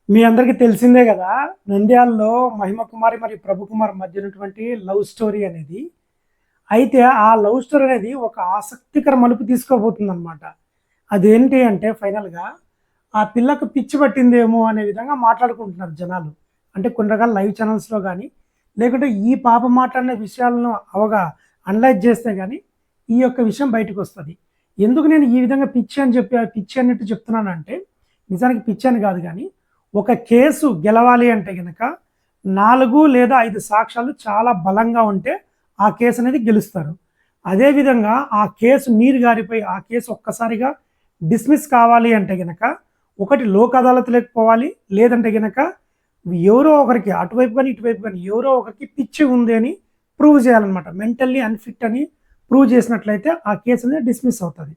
మీ అందరికీ తెలిసిందే కదా! నంద్యాలలో మహిమ కుమారి మరియు ప్రభు కుమార్ మధ్య ఉన్నటువంటి లవ్ స్టోరీ అనేది. అయితే ఆ లవ్ స్టోరీ అనేది ఒక ఆసక్తికర మలుపు తీసుకోబోతుందనమాట. అదేంటి అంటే ఫైనల్‌గా ఆ పిల్లకు పిచ్చి పట్టిందేమో అనే విధంగా మాట్లాడుకుంటున్నారు జనాలు. అంటే కొన్ని రకాల లైవ్ ఛానల్స్‌లో గాని, లేకుంటే ఈ పాప మాట్లాడిన విషయాలను అనలైజ్ చేస్తే గాని ఈ యొక్క విషయం బయటకొస్తది. ఎందుకు నేను ఈ విధంగా పిచ్చి అన్నట్టు చెప్తున్నానంటే, నిజానికి పిచ్చి అని కాదు గానీ, ఒక కేసు గెలవాలి అంటే గనక 4 లేదా 5 సాక్ష్యాలు చాలా బలంగా ఉంటే ఆ కేసు అనేది గెలుస్తారు. అదేవిధంగా ఆ కేసు నీరు గారిపోయి ఆ కేసు ఒక్కసారిగా డిస్మిస్ కావాలి అంటే గనక ఒకటి లోక్ అదాలత్‌లోకి పోవాలి. లేదంటే గనక ఎవరో ఒకరికి అటువైపు గాని, ఇటువైపు గాని ఎవరో ఒకరికి పిచ్చి ఉంది అని ప్రూవ్ చేయాలనమాట. మెంటల్లీ అన్‌ఫిట్ అని ప్రూవ్ చేసినట్లయితే ఆ కేసు అనేది డిస్మిస్ అవుతది.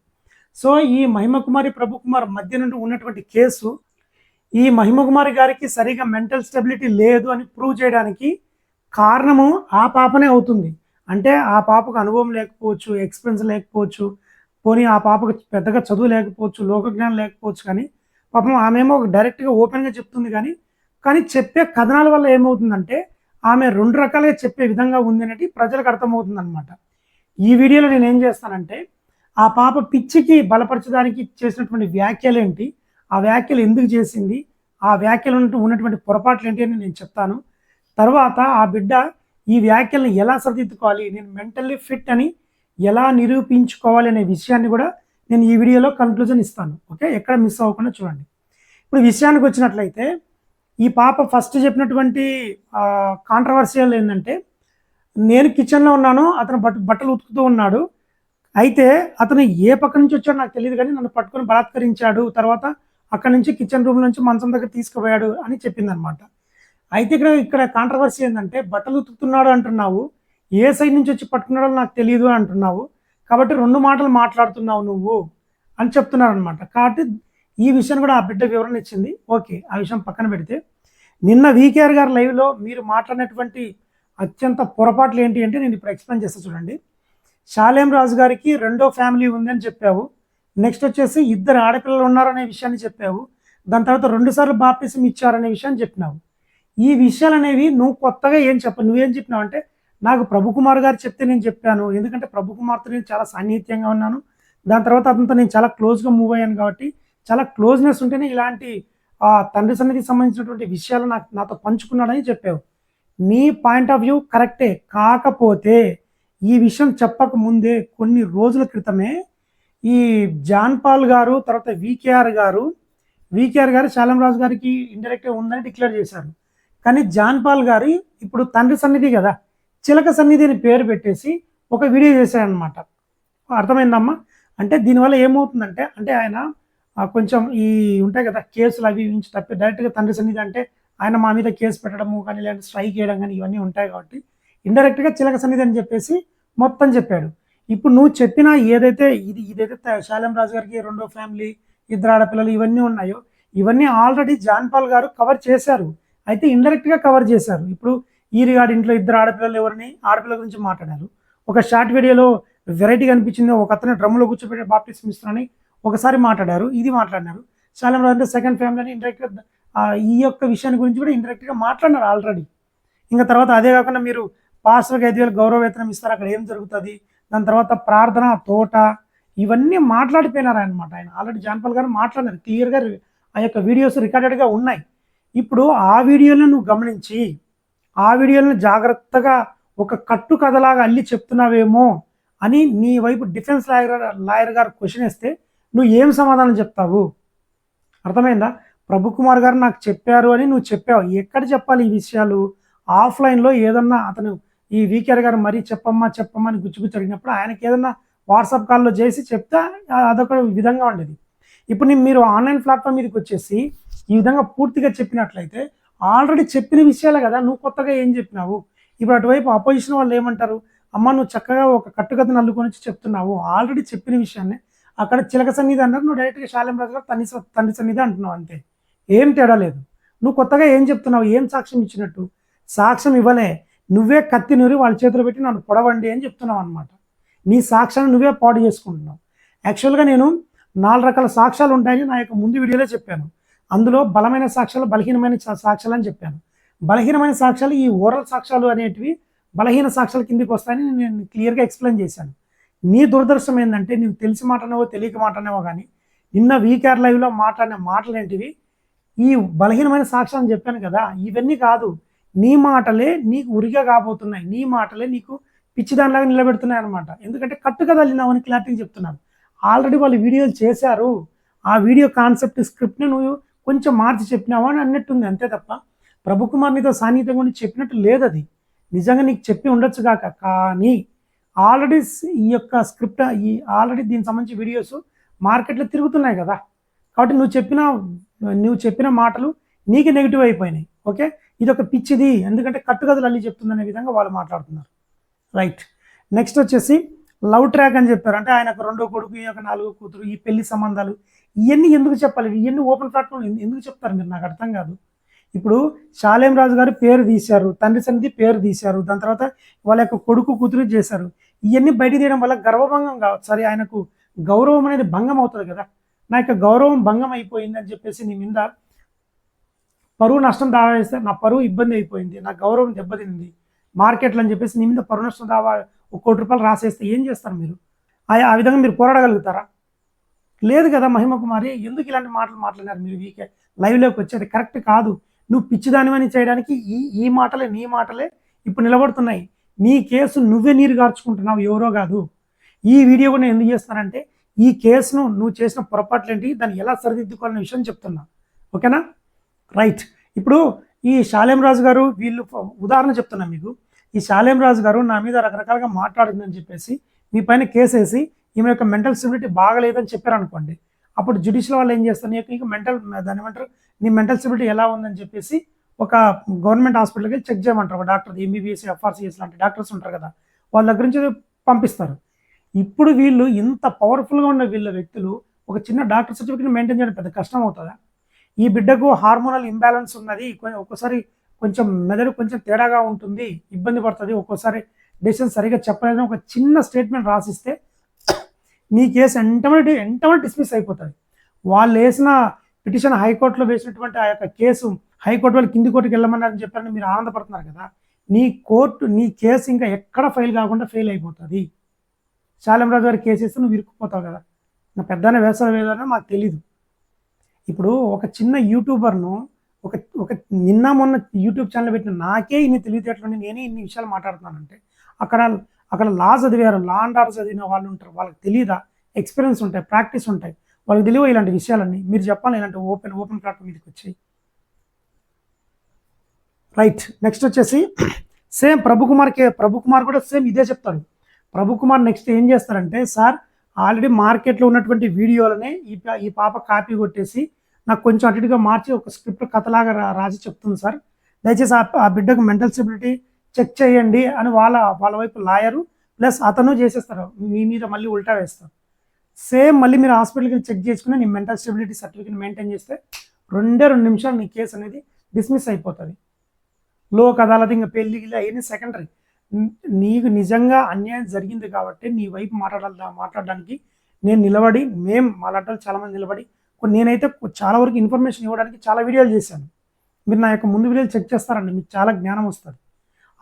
సో, ఈ మహిమ కుమారి, ప్రభు కుమార్ మధ్య నుండి ఉన్నటువంటి కేసు ఈ మహిమకుమారి గారికి సరిగ్గా మెంటల్ స్టెబిలిటీ లేదు అని ప్రూవ్ చేయడానికి కారణము ఆ పాపనే అవుతుంది. అంటే ఆ పాపకు అనుభవం లేకపోవచ్చు, ఎక్స్‌పీరియన్స్ లేకపోవచ్చు, పోనీ ఆ పాపకు పెద్దగా చదువు లేకపోవచ్చు, లోకజ్ఞానం లేకపోవచ్చు కానీ, పాపం ఆమేమో డైరెక్ట్‌గా ఓపెన్‌గా చెప్తుంది కానీ చెప్పే కథనాల వల్ల ఏమవుతుందంటే, ఆమె 2 రకాలుగా చెప్పే విధంగా ఉంది అనేది ప్రజలకు అర్థమవుతుందనమాట. ఈ వీడియోలో నేనేం చేస్తానంటే, ఆ పాప పిచ్చికి బలపరచడానికి చేసినటువంటి వ్యాఖ్యలేంటి? ఆ వ్యాఖ్యలు ఎందుకు చేసింది? ఆ వ్యాఖ్యలు ఉన్నటువంటి పొరపాట్లేంటి అని నేను చెప్తాను. తర్వాత ఆ బిడ్డ ఈ వ్యాఖ్యలను ఎలా సరిదిద్దుకోవాలి? నేను మెంటల్లీ ఫిట్ అని ఎలా నిరూపించుకోవాలి అనే విషయాన్ని గూడా నేను ఈ వీడియోలో కన్క్లూజన్ ఇస్తాను. ఓకే. ఎక్కడ మిస్ అవ్వకుండా చూడండి. ఇప్పుడు విషయానికొచ్చినట్లయితే, ఈ పాప ఫస్ట్ చెప్పినటువంటి కాంట్రోవర్షియల్ ఏందంటే, నేను కిచెన్‌లో ఉన్నాను. అతను బట్టలు ఉతుకుతూ ఉన్నాడు. అయితే అతను ఏ పక్క నుంచి వచ్చాడో నాకు తెలీదు గానీ, నన్ను పట్టుకొని బలాత్కరించాడు. తర్వాత అక్కడి నుంచి కిచెన్ రూమ్ నుంచి మంచం దగ్గర తీసుకుపోయాడు అని చెప్పిందనమాట. అయితే ఇక్కడ కాంట్రోవర్సీ ఏందంటే, బట్టలు ఉతుకుతున్నాడు అంటున్నావు. ఏ సైడ్ నుంచి వచ్చి పట్టుకున్నాడో నాకు తెలీదు అంటున్నావు. కాబట్టి 2 మాటలు మాట్లాడుతున్నావు నువ్వు అని చెప్తున్నారనమాట. కాబట్టి ఈ విషయాన్ని కూడా ఆ బిడ్డ వివరణ ఇచ్చింది. ఓకే. ఆ విషయం పక్కన పెడితే, నిన్న వీకేఆర్ గారి లైవ్‌లో మీరు మాట్లాడినటువంటి అత్యంత పొరపాట్లు ఏంటి అంటే నేను ఇప్పుడు ఎక్స్‌ప్లెయిన్ చేస్తా చూడండి. షాలేం రాజు గారికి రెండో ఫ్యామిలీ ఉందని చెప్పావు. నెక్స్ట్ వచ్చేసి ఇద్దరు ఆడపిల్లలు ఉన్నారనే విషయాన్ని చెప్పావు. దాని తర్వాత 2 సార్లు బాప్టిజం ఇచ్చారనే విషయాన్ని చెప్పినావు. ఈ విషయాలనేవి నువ్వు కొత్తగా ఏం చెప్పవు. నువ్వేం చెప్పినావంటే, నాకు ప్రభుకుమార్ గారు చెప్తే నేను చెప్పాను. ఎందుకంటే ప్రభుకుమార్‌తో నేను చాలా సాన్నిహిత్యంగా ఉన్నాను. దాని తర్వాత అతనితో నేను చాలా క్లోజ్‌గా మూవ్ అయ్యాను కాబట్టి, చాలా క్లోజ్‌నెస్ ఉంటేనే ఇలాంటి తండ్రి సన్నిధికి సంబంధించినటువంటి విషయాలు నాతో పంచుకున్నాడని చెప్పావు. నీ పాయింట్ ఆఫ్ వ్యూ కరెక్టే. కాకపోతే ఈ విషయం చెప్పక ముందే కొన్ని రోజుల క్రితమే ఈ జాన్ పాల్ గారు, తర్వాత వీకేఆర్ గారు శాలం రాజు గారికి ఇండైరెక్ట్‌గా ఉందని డిక్లేర్ చేశారు. కానీ జాన్ పాల్ గారు ఇప్పుడు తండ్రి సన్నిధి గదా! చిలక సన్నిధి అని పేరు పెట్టేసి ఒక వీడియో చేశాడనమాట. అర్థమైందమ్మా? అంటే దీనివల్ల ఏమవుతుందంటే, అంటే ఆయన కొంచెం ఉంటాయి కదా! కేసులు అవి నుంచి తప్పి డైరెక్ట్‌గా తండ్రి సన్నిధి అంటే ఆయన మా మీద కేసు పెట్టడము కానీ, లేదంటే స్ట్రైక్ చేయడం గానీ ఇవన్నీ ఉంటాయి కాబట్టి, ఇండైరెక్ట్‌గా చిలక సన్నిధి అని చెప్పేసి మొత్తం చెప్పాడు. ఇప్పుడు నువ్వు చెప్పిన ఇదైతే శాలేం రాజు గారికి రెండో ఫ్యామిలీ, ఇద్దరు ఆడపిల్లలు ఇవన్నీ ఉన్నాయో, ఇవన్నీ ఆల్రెడీ జాన్ పాల్ గారు కవర్ చేశారు. అయితే ఇండైరెక్ట్‌గా కవర్ చేశారు. ఇప్పుడు ఈరిగాడి ఇంట్లో ఇద్దరు ఆడపిల్లలు ఎవరని ఆడపిల్లల గురించి మాట్లాడారు. ఒక షార్ట్ వీడియోలో వెరైటీగా అనిపించింది. ఒకతను డ్రమ్‌లో కూర్చోబెట్టి బాప్టిజం ఇస్తున్నారని ఒకసారి మాట్లాడారు. ఇది మాట్లాడినారు. శాలేం రాజు అంటే సెకండ్ ఫ్యామిలీ అని ఇండైరెక్ట్‌గా ఈ యొక్క విషయాన్ని గురించి కూడా ఇండైరెక్ట్‌గా మాట్లాడినారు ఆల్రెడీ. ఇంక తర్వాత అదే కాకుండా మీరు పాస్టర్‌కి 5,000 గౌరవ వేతనం ఇస్తారు. అక్కడ ఏం జరుగుతది? దాని తర్వాత ప్రార్థన, తోట ఇవన్నీ మాట్లాడిపోయినారనమాట ఆయన. ఆల్రెడీ జాన్ పాల్ గారు మాట్లాడినారు. క్లియర్‌గా ఆ యొక్క వీడియోస్ రికార్డెడ్‌గా ఉన్నాయి. ఇప్పుడు ఆ వీడియోలను నువ్వు గమనించి, ఆ వీడియోలను జాగ్రత్తగా ఒక కట్టు కథలాగా అల్లి చెప్తున్నావేమో అని నీ వైపు డిఫెన్స్ లాయర్ గారు క్వెషన్ ఏస్తే నువ్వు ఏం సమాధానం చెప్తావు? అర్థమైందా? ప్రభుకుమార్ గారు నాకు చెప్పారు అని నువ్వు చెప్పావు. ఎక్కడ చెప్పాలి ఈ విషయాలు? ఆఫ్‌లైన్‌లో ఏదన్నా అతను ఈ వీకేఆర్ గారు మరీ చెప్పమ్మా అని గుచ్చి అడిగినప్పుడు ఆయనకి ఏదన్నా వాట్సాప్ కాల్‌లో చేసి చెప్తే అదొక విధంగా ఉండేది. ఇప్పుడు మీరు ఆన్‌లైన్ ప్లాట్‌ఫామ్ మీదకొచ్చేసి ఈ విధంగా పూర్తిగా చెప్పినట్లయితే ఆల్రెడీ చెప్పిన విషయాలే కదా! నువ్వు కొత్తగా ఏం చెప్పినావు? ఇప్పుడు అటువైపు అపోజిషన్ వాళ్ళు ఏమంటారు? అమ్మ నువ్వు చక్కగా ఒక కట్టుకథను అల్లుకొనొచ్చి చెప్తున్నావు. ఆల్రెడీ చెప్పిన విషయాన్ని అక్కడ చిలక సన్నిధి అన్నారు. నువ్వు డైరెక్ట్‌గా శాలేం రాజు గారు తండ్రి సన్నిధి అంటున్నావు అంతే. ఏం తేడా లేదు. నువ్వు కొత్తగా ఏం చెప్తున్నావు? ఏం సాక్ష్యం ఇచ్చినట్టు? సాక్ష్యం ఇవ్వలే. నువ్వే కత్తి నూరి వాళ్ళ చేతిలో పెట్టి నన్ను పొడవండి అని చెప్తున్నావనమాట. నీ సాక్ష్యాన్ని నువ్వే పాడు చేసుకుంటున్నావు. యాక్చువల్‌గా నేను 4 రకాల సాక్ష్యాలు ఉంటాయని నా యొక్క ముందు వీడియోలో చెప్పాను. అందులో బలమైన సాక్ష్యాలు, బలహీనమైన సాక్ష్యాలు అని చెప్పాను. బలహీనమైన సాక్ష్యాలు ఈ ఓరల్ సాక్ష్యాలు అనేటివి బలహీన సాక్ష్యాల కిందికి వస్తాయని నేను క్లియర్‌గా ఎక్స్‌ప్లెయిన్ చేశాను. నీ దురదృష్టం ఏందంటే నీవు తెలిసి మాట్లాడినావో, తెలియక మాట్లాడినావో గానీ, నిన్న వీకేఆర్ లైవ్‌లో మాట్లాడిన మాటలేంటివి ఈ బలహీనమైన సాక్ష్యం అని చెప్పాను కదా! ఇవన్నీ కాదు. నీ మాటలే నీకు ఉరిగా కాబోతున్నాయి. నీ మాటలే నీకు పిచ్చిదానిలాగా నిలబెడుతున్నాయన్నమాట. ఎందుకంటే కట్టుకథ అల్లినావని క్లారిటీగా చెప్తున్నాను. ఆల్రెడీ వాళ్ళు వీడియోలు చేశారు. ఆ వీడియో కాన్సెప్ట్ స్క్రిప్ట్‌ని నువ్వు కొంచెం మార్చి చెప్పినావా అని అన్నట్టుంది అంతే తప్ప, ప్రభుకుమార్ నీతో సాన్నిహితంగా ఉండి చెప్పినట్టు లేదది. నిజంగా నీకు చెప్పి ఉండొచ్చు గాక. కానీ ఆల్రెడీ ఈ యొక్క స్క్రిప్ట్ ఆల్రెడీ దీనికి సంబంధించి వీడియోస్ మార్కెట్‌లో తిరుగుతున్నాయి గదా! కాబట్టి నువ్వు చెప్పిన మాటలు నీకే నెగెటివ్ అయిపోయినాయి. ఓకే. ఇదొక పిచ్చిది. ఎందుకంటే కట్టుకథలు అల్లి చెప్తుందనే విధంగా వాళ్ళు మాట్లాడుతున్నారు. రైట్. నెక్స్ట్ వచ్చేసి లవ్ ట్రాక్ అని చెప్పారు. అంటే ఆయనకు రెండో కొడుకు, ఈయనకు నాలుగో కూతురు, ఈ పెళ్లి సంబంధాలు ఇయన్నీ ఎందుకు చెప్పాలి? ఇయన్నీ ఓపెన్ ప్లాట్‌ఫామ్‌లో ఎందుకు చెప్తారు మీరు? నాకు అర్థం కాదు. ఇప్పుడు షాలేం రాజు గారి పేరు తీశారు. తండ్రి సన్నిధి పేరు తీశారు. దాని తర్వాత వాళ్ళ యొక్క కొడుకు, కూతురు చేశారు. ఇయన్నీ బయట తీయడం వల్ల గర్వభంగం కావచ్చు. సరే ఆయనకు గౌరవం అనేది భంగం అవుతది కదా! నా యొక్క గౌరవం భంగం అయిపోయిందని చెప్పేసి నీ మీద పరువు నష్టం దావా వేస్తే నా పరువు ఇబ్బంది అయిపోయింది. నా గౌరవం దెబ్బతింది మార్కెట్‌లో అని చెప్పేసి నీ మీద పరువు నష్టం దావా రూ. 1,00,00,000 రాసేస్తే ఏం చేస్తారు మీరు? ఆ విధంగా మీరు పోరాడగలుగుతారా? లేదు కదా! మహిమ కుమారి ఎందుకు ఇలాంటి మాటలు మాట్లాడినారు మీరు లైవ్‌లోకి వచ్చేది కరెక్ట్ కాదు. నువ్వు పిచ్చిదానివని చేయడానికి ఈ మాటలే నీ మాటలే ఇప్పుడు నిలబడుతున్నాయి. నీ కేసు నువ్వే నీరు గార్చుకుంటున్నావు ఎవరో గాదు. ఈ వీడియో కూడా నేను ఎందుకు చేస్తున్నానంటే ఈ కేసును నువ్వు చేసిన పొరపాట్లేంటి? దాన్ని ఎలా సరిదిద్దుకోవాలనే విషయం చెప్తున్నా. ఓకేనా? రైట్. ఇప్పుడు ఈ షాలేం రాజు గారు వీళ్ళు ఉదాహరణ చెప్తున్నా మీకు. ఈ షాలేం రాజు గారు నా మీద రకరకాలుగా మాట్లాడిందని చెప్పేసి మీ పైన కేసేసి ఈమె యొక్క మెంటల్ స్టెబిలిటీ బాగలేదని చెప్పారనుకోండి. అప్పుడు జ్యుడిషియల్ వాళ్ళు ఏం చేస్తారు? నీకు మెంటల్ దాన్నేమంటారు? నీ మెంటల్ స్టెబిలిటీ ఎలా ఉందని చెప్పేసి ఒక గవర్నమెంట్ హాస్పిటల్‌కి చెక్ చేయమంటారు. ఒక డాక్టర్ ఎంబీబీఎస్, ఎఫ్ఆర్‌సీఎస్ లాంటి డాక్టర్స్ ఉంటారు కదా! వాళ్ళ దగ్గర నుంచి పంపిస్తారు. ఇప్పుడు వీళ్ళు ఇంత పవర్‌ఫుల్‌గా ఉన్న వీళ్ళ వ్యక్తులు ఒక చిన్న డాక్టర్ సర్టిఫికేట్ మెయింటైన్ చేయడం పెద్ద కష్టం అవుతదా? ఈ బిడ్డకు హార్మోనల్ ఇంబాలెన్స్ ఉన్నది. ఒక్కోసారి కొంచెం మెదడు కొంచెం తేడాగా ఉంటుంది. ఇబ్బంది పడతది. ఒక్కోసారి డెసిషన్ సరిగ్గా చెప్పలేదని ఒక చిన్న స్టేట్మెంట్ రాసిస్తే నీ కేసు ఎంటబడి డిస్మిస్ అయిపోతది. వాళ్ళేసిన పిటిషన్ హైకోర్టులో వేసినటువంటి ఆ యొక్క కేసు హైకోర్టు వాళ్ళు కింది కోర్టుకి వెళ్ళమన్నారని చెప్పారని మీరు ఆనందపడుతున్నారు కదా! నీ కేసు ఇంకా ఎక్కడ ఫెయిల్ కాకుండా ఫెయిల్ అయిపోతది. షాలేం రాజు గారి కేసు ఇస్తే నువ్వు ఇరుక్కుపోతావు కదా! నా పెద్దన్న వ్యవసాయ వేదాలని మాకు తెలీదు. ఇప్పుడు ఒక చిన్న యూట్యూబర్‌ను ఒక ఒక నిన్న మొన్న యూట్యూబ్ ఛానెల్ పెట్టిన నాకే ఇన్ని తెలివితేటలుండి నేనే ఇన్ని విషయాలు మాట్లాడుతున్నానంటే అక్కడ లా చదివారు. లా అండ్ ఆర్డర్ చదివిన వాళ్ళు ఉంటారు. వాళ్ళకి తెలీదా? ఎక్స్‌పీరియన్స్ ఉంటాయి. ప్రాక్టీస్ ఉంటాయి. వాళ్ళకి తెలియవా ఇలాంటి విషయాలన్నీ? మీరు చెప్పాలి ఇలాంటి ఓపెన్ ప్లాట్‌ఫామ్ మీదకొచ్చి. రైట్. నెక్స్ట్ వచ్చేసి సేమ్ ప్రభుకుమార్ కూడా సేమ్ ఇదే చెప్తాడు. ప్రభుకుమార్ నెక్స్ట్ ఏం చేస్తారంటే, సార్ ఆల్రెడీ మార్కెట్‌లో ఉన్నటువంటి వీడియోలనే ఈ పాప కాపీ కొట్టేసి నాకు కొంచెం అటు ఇటుగా మార్చి ఒక స్క్రిప్ట్ కథలాగా రాసి చెప్తుంది సార్. దయచేసి ఆ బిడ్డకు మెంటల్ స్టెబిలిటీ చెక్ చేయండి అని వాళ్ళ వైపు లాయరు ప్లస్ అతను చేసేస్తారు. మీ మీద మళ్ళీ ఉల్టా వేస్తారు. సేమ్ మళ్ళీ మీరు హాస్పిటల్‌కి చెక్ చేసుకుని నీ మెంటల్ స్టెబిలిటీ సర్టిఫికేట్ మెయింటైన్ చేస్తే 2 నిమిషాలు నీ కేసు అనేది డిస్మిస్ అయిపోతది. లోక్ అదాలత్ ఇంక పెళ్లి గిల్లి అయన్నీ సెకండరీ. నీకు నిజంగా అన్యాయం జరిగింది కాబట్టి నీ వైపు మాట్లాడడానికి నేను నిలబడి మాలాంటోళ్ళు చాలామంది నిలబడి నేనైతే చాలా వరకు ఇన్ఫర్మేషన్ ఇవ్వడానికి చాలా వీడియోలు చేశాను. మీరు నా యొక్క ముందు వీడియోలు చెక్ చేస్తారండి. మీకు చాలా జ్ఞానం వస్తది.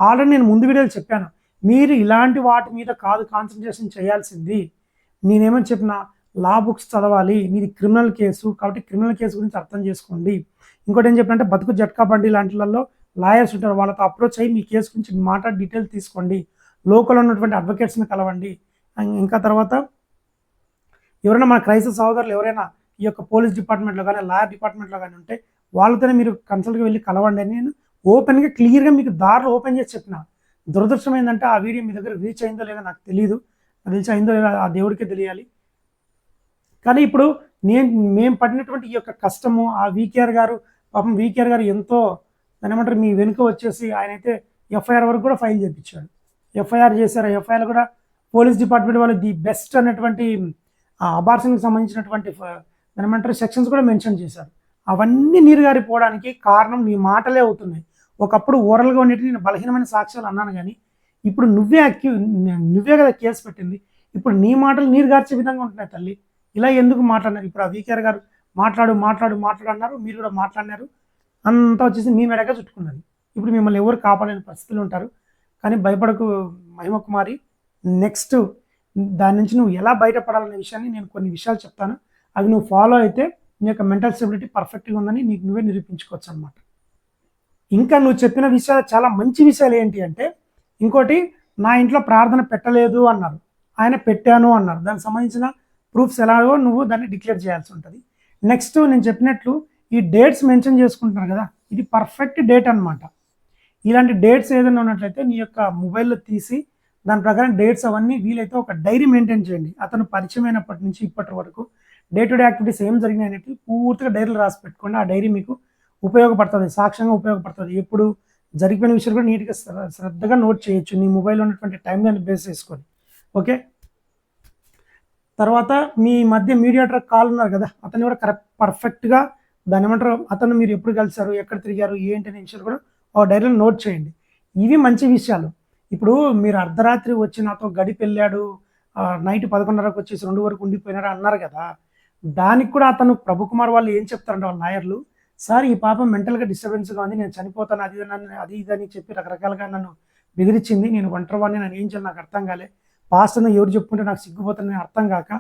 ఆల్రెడీ నేను ముందు వీడియోలు చెప్పాను. మీరు ఇలాంటి వాటి మీద కాదు కాన్సంట్రేషన్ చేయాల్సింది. నేనేమని చెప్పినా లా బుక్స్ చదవాలి. మీది క్రిమినల్ కేసు కాబట్టి క్రిమినల్ కేసు గురించి అర్థం చేసుకోండి. ఇంకోటి ఏం చెప్పినంటే బతుకు జట్కా బండి లాంటిలలో లాయర్స్ ఉంటారు. వాళ్ళతో అప్రోచ్ అయ్యి మీ కేసు గురించి మాట్లాడి డీటెయిల్స్ తీసుకోండి. లోకల్ ఉన్నటువంటి అడ్వకేట్స్‌ని కలవండి. ఇంకా తర్వాత ఎవరైనా మన క్రైస్తవ సహోదరులు ఎవరైనా ఈ యొక్క పోలీస్ డిపార్ట్మెంట్‌లో గానీ, లాయర్ డిపార్ట్మెంట్‌లో గానీ ఉంటే వాళ్ళతోనే మీరు కన్సల్ట్‌గా వెళ్లి కలవండి అని నేను ఓపెన్‌గా క్లియర్‌గా మీకు దారులు ఓపెన్ చేసి చెప్పిన. దురదృష్టం ఏందంటే ఆ వీడియో మీ దగ్గర రీచ్ అయిందో లేదో నాకు తెలీదు. నాకు తెలిసి అయిందో లేదో ఆ దేవుడికే తెలియాలి. కానీ ఇప్పుడు మేము పడినటువంటి ఈ యొక్క కష్టము ఆ వీకేఆర్ గారు పాపం వీకేఆర్ గారు ఎంతో దాన్నేమంటారు మీ వెనుక వచ్చేసి ఆయనైతే ఎఫ్ఐఆర్ వరకు కూడా ఫైల్ చేపించాడు. ఎఫ్ఐఆర్ చేశారు. ఎఫ్ఐఆర్‌లో కూడా పోలీస్ డిపార్ట్మెంట్ వాళ్ళు ది బెస్ట్ అన్నటువంటి అబార్షన్‌కి సంబంధించినటువంటి దాన్నేమంటారు సెక్షన్స్ కూడా మెన్షన్ చేశారు. అవన్నీ నీరుగారిపోవడానికి కారణం నీ మాటలే అవుతున్నాయి. ఒకప్పుడు ఓరల్‌గా ఉండేటివి నేను బలహీనమైన సాక్ష్యాలు అన్నాను గానీ, ఇప్పుడు నువ్వే కదా కేసు పెట్టింది. ఇప్పుడు నీ మాటలు నీరుగార్చే విధంగా ఉంటున్నాయి తల్లి. ఇలా ఎందుకు మాట్లాడినారు? ఇప్పుడు ఆ వీకేఆర్ గారు మాట్లాడు మాట్లాడు మాట్లాడు అన్నారు, మీరు కూడా మాట్లాడినారు, అంతా వచ్చేసి మీ మెడగా చుట్టుకున్నది. ఇప్పుడు మిమ్మల్ని ఎవరు కాపాడలేని పరిస్థితులు ఉంటారు. కానీ భయపడకు మహిమ కుమారి, నెక్స్ట్ దాని నుంచి నువ్వు ఎలా బయటపడాలనే విషయాన్ని నేను కొన్ని విషయాలు చెప్తాను. అవి నువ్వు ఫాలో అయితే నీ యొక్క మెంటల్ స్టెబిలిటీ పర్ఫెక్ట్గా ఉందని నీకు నువ్వే నిరూపించుకోవచ్చు అనమాట. ఇంకా నువ్వు చెప్పిన విషయాలు చాలా మంచి విషయాలు ఏంటి అంటే, ఇంకోటి, నా ఇంట్లో ప్రార్థన పెట్టలేదు అన్నారు, ఆయన పెట్టాను అన్నారు. దానికి సంబంధించిన ప్రూఫ్స్ ఎలాగో నువ్వు దాన్ని డిక్లేర్ చేయాల్సి ఉంటుంది. నెక్స్ట్ నేను చెప్పినట్లు ఈ డేట్స్ మెన్షన్ చేసుకుంటున్నారు కదా, ఇది పర్ఫెక్ట్ డేట్ అనమాట. ఇలాంటి డేట్స్ ఏదైనా ఉన్నట్లయితే నీ యొక్క మొబైల్లో తీసి దాని ప్రకారం డేట్స్ అవన్నీ వీలైతే ఒక డైరీ మెయింటైన్ చేయండి. అతను పరిచయం అయినప్పటి నుంచి ఇప్పటి వరకు డే టు డే యాక్టివిటీస్ ఏం జరిగినాయి అనేది పూర్తిగా డైరీలో రాసి పెట్టుకోండి. ఆ డైరీ మీకు ఉపయోగపడుతుంది, సాక్ష్యంగా ఉపయోగపడుతుంది. ఎప్పుడు జరిగిపోయిన విషయాలు కూడా నీట్గా శ్రద్ధగా నోట్ చేయొచ్చు నీ మొబైల్లో ఉన్నటువంటి టైం దాన్ని బేస్ చేసుకొని. ఓకే, తర్వాత మీ మధ్య మీడియేటర్ కాల్ ఉన్నారు కదా, అతన్ని కూడా పర్ఫెక్ట్గా దాని ఏమంటారు, అతను మీరు ఎప్పుడు కలిసారు, ఎక్కడ తిరిగారు, ఏంటి అనే విషయాలు కూడా ఒక డైరీలో నోట్ చేయండి. ఇవి మంచి విషయాలు. ఇప్పుడు మీరు అర్ధరాత్రి వచ్చి నాతో గడిపి వెళ్ళాడు, నైట్ 11:30కు వచ్చేసి 2 వరకు ఉండిపోయినారు అన్నారు కదా, దానికి కూడా అతను ప్రభుకుమార్ వాళ్ళు ఏం చెప్తారంటే వాళ్ళ లాయర్లు, సార్ ఈ పాపం మెంటల్గా డిస్టర్బెన్స్గా ఉంది, నేను చనిపోతాను, అది నన్ను అది ఇది అని చెప్పి రకరకాలుగా నన్ను బెదిరించింది, నేను ఒంటరివాడిని, నన్ను ఏం చేయాలి నాకు అర్థం కాలే, పాస్టర్ని ఎవరు చెప్పుకుంటే నాకు సిగ్గుపోతుంది అర్థం కాక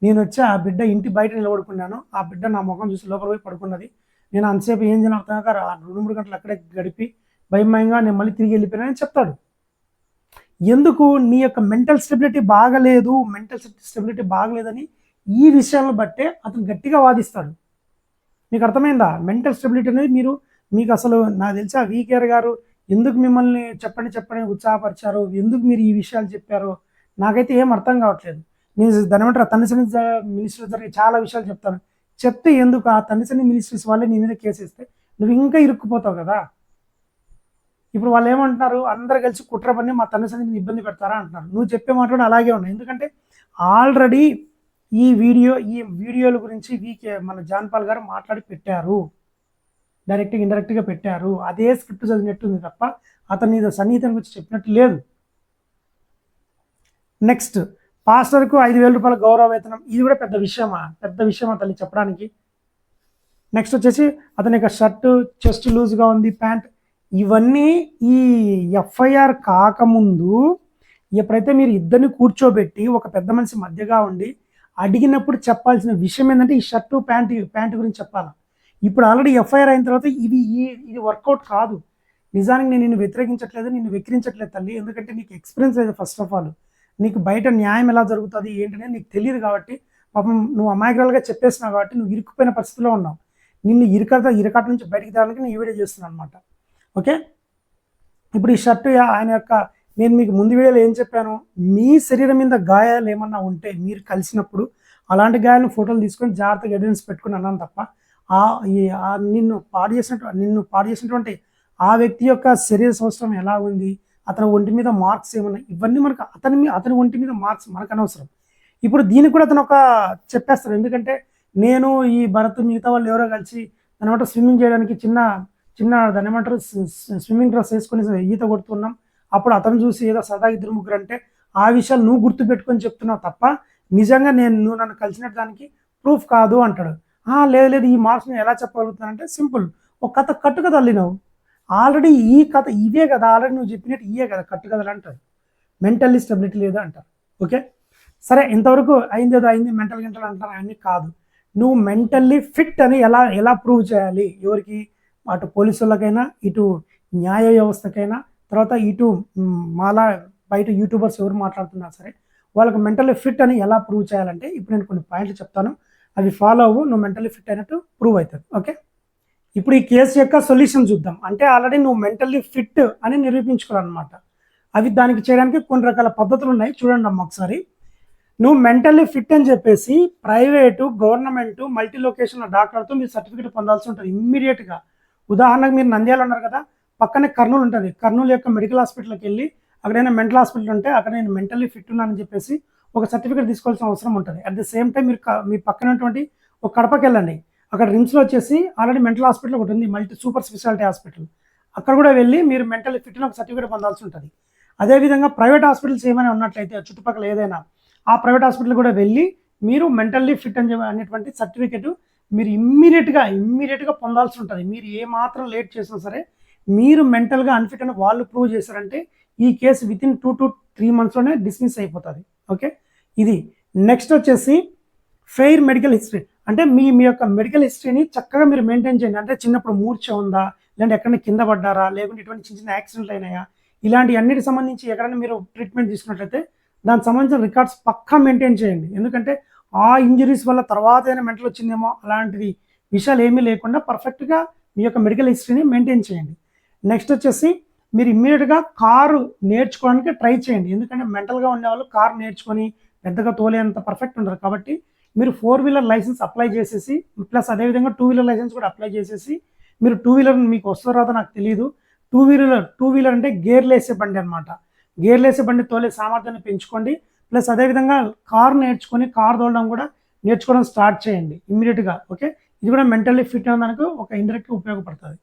నేను వచ్చి ఆ బిడ్డ ఇంటి బయట నిలబడుకున్నాను, ఆ బిడ్డ నా ముఖం చూసి లోపల పోయి పడుకున్నది, నేను అంతసేపు ఏం చేయాలి అర్థం కాక 2-3 గంటలు అక్కడే గడిపి భయమయంగా నేను మళ్ళీ తిరిగి వెళ్ళిపోయానని చెప్తాడు. ఎందుకు, నీ యొక్క మెంటల్ స్టెబిలిటీ బాగలేదని ఈ విషయాలను బట్టే అతను గట్టిగా వాదిస్తాడు. మీకు అర్థమైందా? మెంటల్ స్టెబిలిటీ అనేది మీకు అసలు నాకు తెలిసి ఆ వీకేఆర్ గారు ఎందుకు మిమ్మల్ని చెప్పండి ఉత్సాహపరిచారు, ఎందుకు మీరు ఈ విషయాలు చెప్పారో నాకైతే ఏం అర్థం కావట్లేదు. నేను దాని ఏమంటారు తండ్రి మినిస్టర్ జరిగే చాలా విషయాలు చెప్తాను, చెప్తే ఎందుకు ఆ తండ్రి మినిస్ట్రీస్ వాళ్ళే నీ మీద కేసు వేస్తే నువ్వు ఇంకా ఇరుక్కుపోతావు కదా. ఇప్పుడు వాళ్ళు ఏమంటున్నారు, అందరు కలిసి కుట్ర పని మా తండ్రి ఇబ్బంది పెడతారా అంటున్నారు. నువ్వు చెప్పే మాట్లాడి అలాగే ఉన్నాయి, ఎందుకంటే ఆల్రెడీ ఈ వీడియోల గురించి మన జాన్పాల్ గారు మాట్లాడి పెట్టారు, డైరెక్ట్గా ఇండైరెక్ట్గా పెట్టారు. అదే స్క్రిప్ట్ చదివినట్టుంది తప్ప అతని సన్నిహితం గురించి చెప్పినట్టు లేదు. నెక్స్ట్, పాస్టర్కు 5,000 రూపాయల గౌరవ వేతనం, ఇది కూడా పెద్ద విషయమా తల్లి చెప్పడానికి. నెక్స్ట్ వచ్చేసి అతని యొక్క షర్టు చెస్ట్ లూజ్గా ఉంది, ప్యాంట్, ఇవన్నీ ఈ ఎఫ్ఐఆర్ కాకముందు ఎప్పుడైతే మీరు ఇద్దరిని కూర్చోబెట్టి ఒక పెద్ద మనిషి మధ్యగా ఉండి అడిగినప్పుడు చెప్పాల్సిన విషయం ఏంటంటే ఈ షర్టు ప్యాంటు గురించి చెప్పాలి. ఇప్పుడు ఆల్రెడీ ఎఫ్ఐఆర్ అయిన తర్వాత ఇది వర్కౌట్ కాదు. నిజానికి నేను నిన్ను వ్యతిరేకించట్లేదు, నిన్ను వెక్కిరించట్లేదు తల్లి, ఎందుకంటే నీకు ఎక్స్పీరియన్స్ లేదు. ఫస్ట్ ఆఫ్ ఆల్ నీకు బయట న్యాయం ఎలా జరుగుతుంది ఏంటనే నీకు తెలియదు కాబట్టి, పాపం నువ్వు అమాయకురాలుగా చెప్పేసినావు కాబట్టి నువ్వు ఇరుక్కుపోయిన పరిస్థితిలో ఉన్నావు. నిన్ను ఇరకాట నుంచి బయటికి తేవడానికి నేను ఈ వీడియో చేస్తున్నాను అనమాట. ఓకే, ఇప్పుడు ఈ షర్టు ఆయన యొక్క, నేను మీకు ముందు వీడియోలో ఏం చెప్పాను, మీ శరీరం మీద గాయాలు ఏమన్నా ఉంటే మీరు కలిసినప్పుడు అలాంటి గాయాలను ఫోటోలు తీసుకొని జాగ్రత్తగా ఎవిడెన్స్ పెట్టుకుని అన్నాను తప్ప నిన్ను పాడు చేసినటువంటి ఆ వ్యక్తి యొక్క శరీర సంవత్సరం ఎలా ఉంది, అతని ఒంటి మీద మార్క్స్ ఏమన్నా, ఇవన్నీ మనకు అతని ఒంటి మీద మార్క్స్ మనకు అనవసరం. ఇప్పుడు దీనికి కూడా అతను చెప్పేస్తాడు, ఎందుకంటే నేను ఈ భరత్ మిగతా వాళ్ళు ఎవరో కలిసి అనమాట స్విమ్మింగ్ చేయడానికి చిన్న దాన్ని ఏమంటారు స్విమ్మింగ్ డ్రెస్ వేసుకొని ఈత కొడుతున్నాం, అప్పుడు అతను చూసి ఏదో సరదాగా 2-3 అంటే ఆ విషయాలు నువ్వు గుర్తు పెట్టుకొని చెప్తున్నావు తప్ప నిజంగా నువ్వు నన్ను కలిసినట్టు దానికి ప్రూఫ్ కాదు అంటాడు. లేదు ఈ మార్క్స్ నేను ఎలా చెప్పగలుగుతానంటే సింపుల్, ఒక కట్టుకథ అల్లినావు, ఆల్రెడీ ఈ కథ ఇవే కదా, ఆల్రెడీ నువ్వు చెప్పినట్టు ఇవే కదా కట్టుకథలు అంటారు, మెంటల్లీ స్టెబిలిటీ లేదు అంటారు. ఓకే, సరే ఇంతవరకు అయింది, మెంటల్ అంటారు, అవన్నీ కాదు. నువ్వు మెంటల్లీ ఫిట్ అని ఎలా ప్రూవ్ చేయాలి, ఎవరికి, అటు పోలీసులకైనా, ఇటు న్యాయ వ్యవస్థకైనా, తర్వాత ఇటు మాలా బయట యూట్యూబర్స్ ఎవరు మాట్లాడుతున్నా సరే వాళ్ళకి మెంటల్లీ ఫిట్ అని ఎలా ప్రూవ్ చేయాలంటే ఇప్పుడు నేను కొన్ని పాయింట్లు చెప్తాను, అవి ఫాలో అవ్వు, నువ్వు మెంటల్లీ ఫిట్ అయినట్టు ప్రూవ్ అవుతుంది. ఓకే, ఇప్పుడు ఈ కేసు యొక్క సొల్యూషన్ చూద్దాం. అంటే ఆల్రెడీ నువ్వు మెంటల్లీ ఫిట్ అని నిరూపించుకోవాలన్నమాట. అవి దానికి చేయడానికి కొన్ని రకాల పద్ధతులు ఉన్నాయి, చూడండి అమ్మ ఒకసారి. నువ్వు మెంటల్లీ ఫిట్ అని చెప్పేసి ప్రైవేటు, గవర్నమెంట్, మల్టీ లొకేషన్ డాక్టర్తో మీరు సర్టిఫికేట్ పొందాల్సి ఉంటుంది ఇమ్మీడియట్గా. ఉదాహరణకు మీరు నంద్యాల ఉన్నారు కదా, పక్కనే కర్నూలు ఉంటుంది, కర్నూలు యొక్క మెడికల్ హాస్పిటల్కి వెళ్ళి అక్కడైనా మెంటల్ హాస్పిటల్ ఉంటే అక్కడ నేను మెంటల్లీ ఫిట్ ఉన్నానని చెప్పేసి ఒక సర్టిఫికేట్ తీసుకోవాల్సిన అవసరం ఉంటుంది. అట్ ద సేమ్ టైం మీరు మీ పక్కనటువంటి ఒక కడపకి వెళ్ళండి, అక్కడ రిమ్స్లో వచ్చేసి ఆల్రెడీ మెంటల్ హాస్పిటల్ ఒకటి ఉంది, మల్టీ సూపర్ స్పెషాలిటీ హాస్పిటల్, అక్కడ కూడా వెళ్ళి మీరు మెంటల్లీ ఫిట్ అని ఒక సర్టిఫికేట్ పొందాల్సి ఉంటుంది. అదేవిధంగా ప్రైవేట్ హాస్పిటల్స్ ఏమైనా ఉన్నట్లయితే చుట్టుపక్కల ఏదైనా ఆ ప్రైవేట్ హాస్పిటల్ కూడా వెళ్ళి మీరు మెంటల్లీ ఫిట్ అని అనేటువంటి సర్టిఫికేట్ మీరు ఇమ్మీడియట్గా పొందాల్సి ఉంటుంది. మీరు ఏమాత్రం లేట్ చేసినా సరే మీరు మెంటల్గా అన్ఫిట్ అని వాళ్ళు ప్రూవ్ చేశారంటే ఈ కేసు వితిన్ 2 to 3 మంత్స్లోనే డిస్మిస్ అయిపోతుంది. ఓకే, ఇది. నెక్స్ట్ వచ్చేసి ఫెయిర్ మెడికల్ హిస్టరీ. అంటే మీ మీ యొక్క మెడికల్ హిస్టరీని చక్కగా మీరు మెయింటైన్ చేయండి. అంటే చిన్నప్పుడు మూర్ఛ ఉందా, లేదంటే ఎక్కడైనా కింద పడ్డారా, లేకుంటే ఇటువంటి చిన్న చిన్న యాక్సిడెంట్లు అయినాయా, ఇలాంటి అన్నిటికి సంబంధించి ఎక్కడైనా మీరు ట్రీట్మెంట్ తీసుకున్నట్లయితే దానికి సంబంధించిన రికార్డ్స్ పక్కా మెయింటైన్ చేయండి. ఎందుకంటే ఆ ఇంజరీస్ వల్ల తర్వాత ఏదైనా మెంటల్ వచ్చిందేమో అలాంటిది విషయాలు ఏమీ లేకుండా పర్ఫెక్ట్గా మీ యొక్క మెడికల్ హిస్టరీని మెయింటైన్ చేయండి. నెక్స్ట్ వచ్చేసి మీరు ఇమ్మీడియట్గా కారు నేర్చుకోవడానికి ట్రై చేయండి. ఎందుకంటే మెంటల్గా ఉండేవాళ్ళు కారు నేర్చుకొని పెద్దగా తోలేంత పర్ఫెక్ట్ ఉండరు. కాబట్టి మీరు 4 వీలర్ లైసెన్స్ అప్లై చేసేసి ప్లస్ అదేవిధంగా 2 వీలర్ లైసెన్స్ కూడా అప్లై చేసేసి మీరు 2 వీలర్ మీకు వస్తుందో రాదో నాకు తెలియదు. 2 వీలర్ అంటే గేర్లు వేసే బండి అనమాట. గేర్లు వేసే బండి తోలే సామర్థ్యాన్ని పెంచుకోండి. ప్లస్ అదేవిధంగా కారు నేర్చుకొని కారు తోలడం కూడా నేర్చుకోవడం స్టార్ట్ చేయండి ఇమ్మీడియట్గా. ఓకే, ఇది కూడా మెంటల్లీ ఫిట్ అవ్వడానికి ఒక ఇండైరెక్ట్గా ఉపయోగపడుతుంది.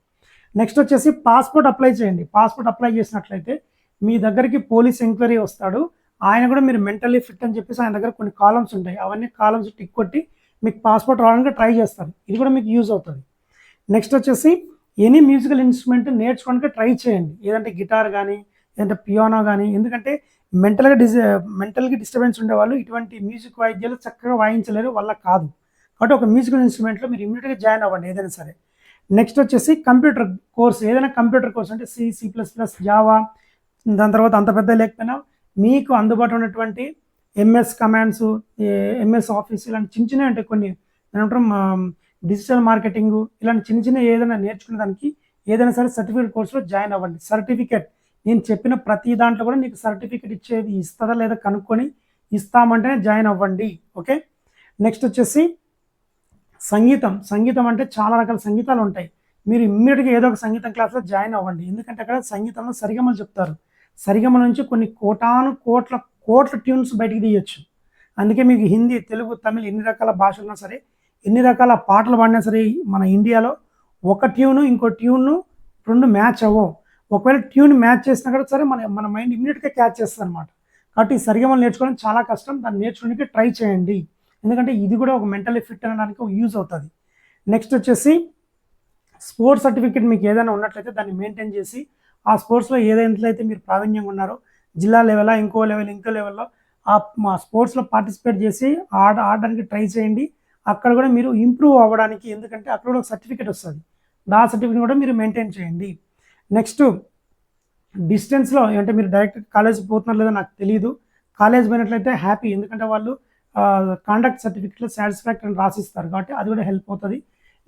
నెక్స్ట్ వచ్చేసి పాస్పోర్ట్ అప్లై చేయండి. పాస్పోర్ట్ అప్లై చేసినట్లయితే మీ దగ్గరికి పోలీస్ ఎంక్వైరీ వస్తాడు. ఆయన కూడా మీరు మెంటల్లీ ఫిట్ అని చెప్పేసి ఆయన దగ్గర కొన్ని కాలమ్స్ ఉంటాయి. అవన్నీ కాలమ్స్ టిక్ కొట్టి మీకు పాస్పోర్ట్ రావడానికి ట్రై చేస్తారు. ఇది కూడా మీకు యూజ్ అవుతుంది. నెక్స్ట్ వచ్చేసి ఎనీ మ్యూజికల్ ఇన్స్ట్రుమెంట్ నేర్చుకోవడానికి ట్రై చేయండి. ఏదంటే గిటార్ కానీ లేదంటే పియానో కానీ. ఎందుకంటే మెంటల్గా డిస్టర్బెన్స్ ఉండేవాళ్ళు ఇటువంటి మ్యూజిక్ వాయిద్యాలు చక్కగా వాయించలేరు, వల్ల కాదు. కాబట్టి ఒక మ్యూజికల్ ఇన్స్ట్రుమెంట్లో మీరు ఇమ్మీడియట్గా జాయిన్ అవ్వండి ఏదైనా సరే. నెక్స్ట్ వచ్చేసి కంప్యూటర్ కోర్స్, ఏదైనా కంప్యూటర్ కోర్స్ అంటే C++, జావా, దాని తర్వాత అంత పెద్ద లేకపోయినా మీకు అందుబాటులో ఉన్నటువంటి MS కమాండ్స్, MS ఆఫీస్ ఇలాంటి చిన్న చిన్నవి ఉంటాయి కొన్ని. ఏమంటారు డిజిటల్ మార్కెటింగ్, ఇలాంటి చిన్న చిన్న ఏదైనా నేర్చుకునే దానికి ఏదైనా సరే సర్టిఫికేట్ కోర్సులో జాయిన్ అవ్వండి. సర్టిఫికేట్ నేను చెప్పిన ప్రతి దాంట్లో కూడా నీకు సర్టిఫికేట్ ఇచ్చేది ఇస్తుందా లేదా కనుక్కొని ఇస్తామంటేనే జాయిన్ అవ్వండి. ఓకే, నెక్స్ట్ వచ్చేసి సంగీతం అంటే చాలా రకాల సంగీతాలు ఉంటాయి. మీరు ఇమ్మీడియట్గా ఏదో ఒక సంగీతం క్లాస్లో జాయిన్ అవ్వండి. ఎందుకంటే అక్కడ సంగీతంలో సరిగమలు చెప్తారు. సరిగమ నుంచి కొన్ని కోట్ల ట్యూన్స్ బయటికి తీయచ్చు. అందుకే మీకు హిందీ, తెలుగు, తమిళ్ ఎన్ని రకాల భాషలు ఉన్నా సరే, ఎన్ని రకాల పాటలు పాడినా సరే మన ఇండియాలో ఒక ట్యూను ఇంకో ట్యూన్ను 2 మ్యాచ్ అవ్వవు. ఒకవేళ ట్యూన్ మ్యాచ్ చేసినా కూడా సరే మన మైండ్ ఇమ్మీడియట్గా క్యాచ్ చేస్తుంది అనమాట. కాబట్టి సరిగమలు నేర్చుకోవడం చాలా కష్టం. దాన్ని నేర్చుకోవడానికి ట్రై చేయండి. ఎందుకంటే ఇది కూడా ఒక మెంటల్లీ ఫిట్ అనడానికి యూజ్ అవుతుంది. నెక్స్ట్ వచ్చేసి స్పోర్ట్స్ సర్టిఫికేట్ మీకు ఏదైనా ఉన్నట్లయితే దాన్ని మెయింటైన్ చేసి ఆ స్పోర్ట్స్లో ఏదైతే మీరు ప్రావీణ్యంగా ఉన్నారో జిల్లా లెవెల్ ఇంకో లెవెల్లో మా స్పోర్ట్స్లో పార్టిసిపేట్ చేసి ఆడడానికి ట్రై చేయండి. అక్కడ కూడా మీరు ఇంప్రూవ్ అవ్వడానికి, ఎందుకంటే అక్కడ కూడా ఒక సర్టిఫికేట్ వస్తుంది. ఆ సర్టిఫికేట్ కూడా మీరు మెయింటైన్ చేయండి. నెక్స్ట్ డిస్టెన్స్లో అంటే మీరు డైరెక్ట్ కాలేజ్ పోతున్నారు లేదో నాకు తెలియదు. కాలేజ్ పోయినట్లయితే హ్యాపీ, ఎందుకంటే వాళ్ళు కాండక్ట్ సర్టిఫికేట్లో సాటిస్ఫాక్టరీ అని రాసిస్తారు. కాబట్టి అది కూడా హెల్ప్ అవుతుంది.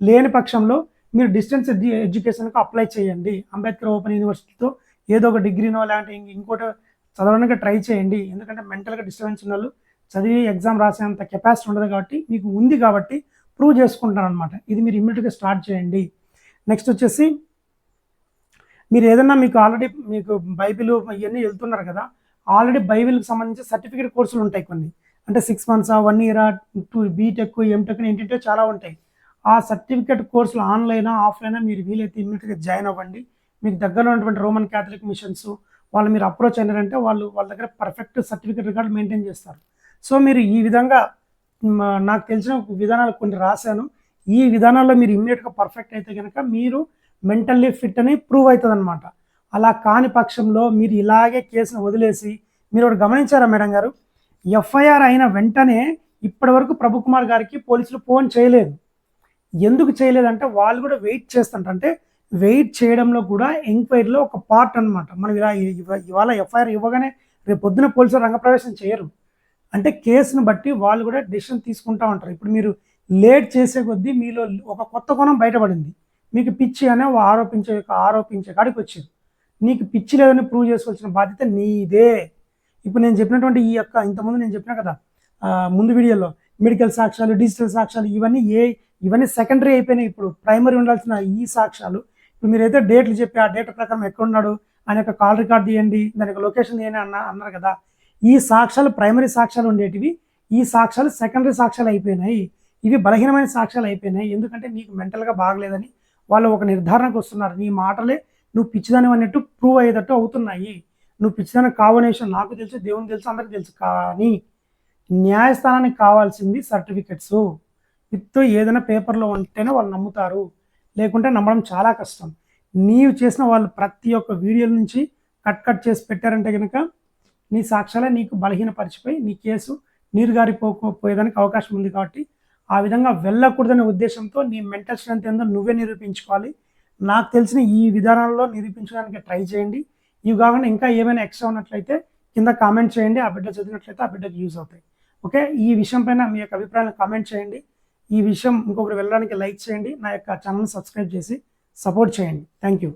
లేని పక్షంలో మీరు డిస్టెన్స్ ఎడ్యుకేషన్కి అప్లై చేయండి. అంబేద్కర్ ఓపెన్ యూనివర్సిటీతో ఏదో ఒక డిగ్రీనో లేదంటే ఇంకోటి చదవడానికి ట్రై చేయండి. ఎందుకంటే మెంటల్గా డిస్టర్బెన్స్ ఉన్న వాళ్ళు చదివి ఎగ్జామ్ రాసేంత కెపాసిటీ ఉండదు. కాబట్టి మీకు ఉంది కాబట్టి ప్రూవ్ చేసుకుంటారు అనమాట. ఇది మీరు ఇమ్మీడియట్గా స్టార్ట్ చేయండి. నెక్స్ట్ వచ్చేసి మీరు ఏదన్నా మీకు ఆల్రెడీ మీకు బైబిల్ ఇవన్నీ వెళ్తున్నారు కదా, ఆల్రెడీ బైబిల్కి సంబంధించి సర్టిఫికేట్ కోర్సులు ఉంటాయి కొన్ని. అంటే 6 months, 1 year, 2 బీటెక్, ఎంటెక్ ఏంటంటే చాలా ఉంటాయి. ఆ సర్టిఫికేట్ కోర్సులు ఆన్లైనా ఆఫ్లైనా మీరు వీలైతే ఇమ్మీడియట్గా జాయిన్ అవ్వండి. మీకు దగ్గరలో ఉన్నటువంటి రోమన్ క్యాథలిక్ మిషన్స్ వాళ్ళు మీరు అప్రోచ్ అయినారంటే వాళ్ళ దగ్గర పర్ఫెక్ట్ సర్టిఫికేట్ రికార్డు మెయింటైన్ చేస్తారు. సో మీరు ఈ విధంగా నాకు తెలిసిన విధానాలు కొన్ని రాశాను. ఈ విధానాల్లో మీరు ఇమ్మీడియట్గా పర్ఫెక్ట్ అయితే కనుక మీరు మెంటల్లీ ఫిట్ అని ప్రూవ్ అవుతుంది అనమాట. అలా కాని పక్షంలో మీరు ఇలాగే కేసును వదిలేసి మీరు ఒకటి గమనించారా మేడం గారు, ఎఫ్ఐఆర్ అయిన వెంటనే ఇప్పటి వరకు ప్రభుకుమార్ గారికి పోలీసులు ఫోన్ చేయలేదు. ఎందుకు చేయలేదంటే వాళ్ళు కూడా వెయిట్ చేస్తుంటారు. అంటే వెయిట్ చేయడంలో కూడా ఎంక్వైరీలో ఒక పార్ట్ అనమాట. మనం ఇవాళ ఎఫ్ఐఆర్ ఇవ్వగానే రేపు పొద్దున పోలీసులు రంగప్రవేశం చేయరు. అంటే కేసును బట్టి వాళ్ళు కూడా డెసిషన్ తీసుకుంటూ ఉంటారు. ఇప్పుడు మీరు లేట్ చేసే కొద్దీ మీలో ఒక కొత్త కోణం బయటపడింది. మీకు పిచ్చి అనే ఆరోపించే కాడికి వచ్చారు. నీకు పిచ్చి లేదని ప్రూవ్ చేసుకోవాల్సిన బాధ్యత నీదే. ఇప్పుడు నేను చెప్పినటువంటి ఇంతకుముందు నేను చెప్పినా కదా ముందు వీడియోలో మెడికల్ సాక్ష్యాలు, డిజిటల్ సాక్ష్యాలు ఇవన్నీ సెకండరీ అయిపోయినాయి. ఇప్పుడు ప్రైమరీ ఉండాల్సిన ఈ సాక్ష్యాలు ఇప్పుడు మీరైతే డేట్లు చెప్పి ఆ డేట్ ప్రకారం ఎక్కడున్నాడు ఆయన యొక్క కాల్ రికార్డ్ తీయండి, దాని యొక్క లొకేషన్ తీయండి అన్నారు కదా. ఈ సాక్ష్యాలు ప్రైమరీ సాక్ష్యాలు ఉండేటివి, ఈ సాక్ష్యాలు సెకండరీ సాక్ష్యాలు అయిపోయినాయి. ఇవి బలహీనమైన సాక్ష్యాలు అయిపోయినాయి. ఎందుకంటే నీకు మెంటల్గా బాగలేదని వాళ్ళు ఒక నిర్ధారణకు వస్తున్నారు. నీ మాటలే నువ్వు పిచ్చిదాని అన్నట్టు ప్రూవ్ అయ్యేటట్టు అవుతున్నాయి. నువ్వు పిచ్చిదానికి కావనే విషయం నాకు తెలుసు, దేవునికి తెలుసు, అందరికీ తెలుసు. కానీ న్యాయస్థానానికి కావాల్సింది సర్టిఫికెట్స్. విత్ ఏదైనా పేపర్లో ఉంటేనే వాళ్ళు నమ్ముతారు, లేకుంటే నమ్మడం చాలా కష్టం. నీవు చేసిన వాళ్ళు ప్రతి ఒక్క వీడియోల నుంచి కట్ చేసి పెట్టారంటే కనుక నీ సాక్ష్యాలే నీకు బలహీనపరిచిపోయి నీ కేసు నీరుగారిపోయేదానికి అవకాశం ఉంది. కాబట్టి ఆ విధంగా వెళ్ళకూడదనే ఉద్దేశంతో నీ మెంటల్ స్ట్రెంత్ ఏందో నువ్వే నిరూపించుకోవాలి. నాకు తెలిసిన ఈ విధానాల్లో నిరూపించడానికి ట్రై చేయండి. ఇవి కాకుండా ఇంకా ఏమైనా ఎక్స్ట్రా ఉన్నట్లయితే కింద కామెంట్ చేయండి. ఆ బిడ్డ చదివినట్లయితే ఆ బిడ్డకి యూజ్ అవుతాయి. ఓకే, ఈ విషయం పైన మీ యొక్క అభిప్రాయాలను కామెంట్ చేయండి. ఈ విషయం ఇంకొకరు వెళ్ళడానికి లైక్ చేయండి. నా యొక్క ఛానల్ని సబ్స్క్రైబ్ చేసి సపోర్ట్ చేయండి. Thank you.